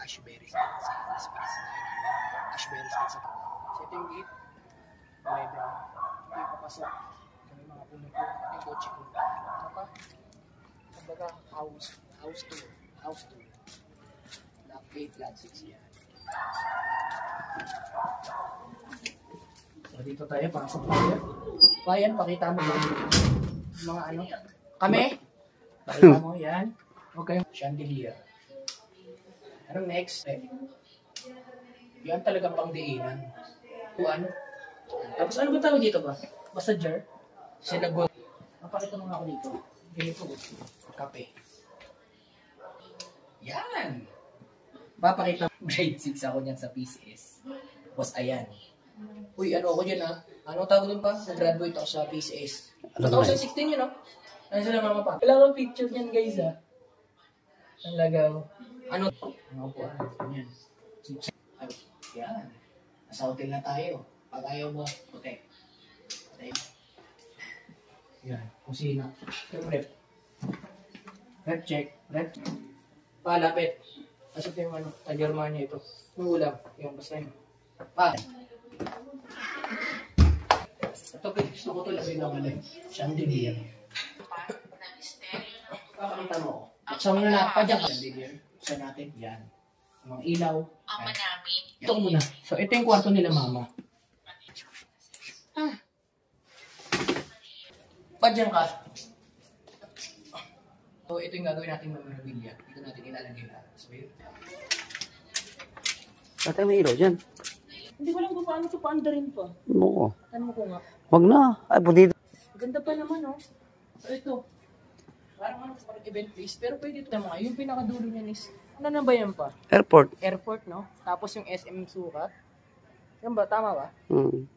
Ashbury Street sa Esperance na yun. Ashbury Street sa... So ito yung gate. Kulay brown. Ito yung papasok. Ito yung mga puno ko. Ito yung kotse ko. Ito pa. Kumbaga, house tour. House tour. Block 8, flat 6 yan. So dito tayo, pasok tayo. Bayan, pakita mo yung mga ano. Kami? Pakita mo, yan. Okay. Chandelier. Anong next? Yan talagang pangdiinan. O ano? Tapos ano ba tawag dito ba? Basta jar? Sinagot. Mapakita mo nga ako dito. Ganito. Kape. Yan! Papakita. Grade 6 ako niyan sa PCS. Tapos ayan. Uy, ano ako dyan ha? Ano tawag dun pa? Nag-graduate ako sa PCS. 2016 yun, no? Ano sila mama pa? Kailangan picture niyan, guys, ha? Ang lagaw. Ano? Ano po, yan. Yan. Nasa hotel na tayo. Pag ayaw mo, hotel. Yan. Kusina. Yung rep. Rep check. Rep. Palapit. Kasi ito yung ano, Germania ito. Yung ulam. Yung basta yun. Ito, gusto ko ito labi na wala. Chandelier. Pakakita mo ako. Buksan mo na, padyak ka. Chandelier. Buksan natin. Yan. Mga ilaw. Ito muna. So, ito yung kwarto nila, mama. Padyak ka. So, ito yung gagawin natin memorabilia. Dito natin ilalagay na. So, yun. Tatay, may ilaw dyan. Hindi ko lang kung paano ito paandarin pa. Oo. Tanong ko nga. Wag na. Ay, pundi. Ganda pa naman, oh. So, ito. Parang ano, parang event place. Pero pwede ito mga. Yung pinakadulo niyan is, ano na ba yan pa? Airport. Airport, no? Tapos yung SM Sukat. Yan ba? Tama ba? Hmm.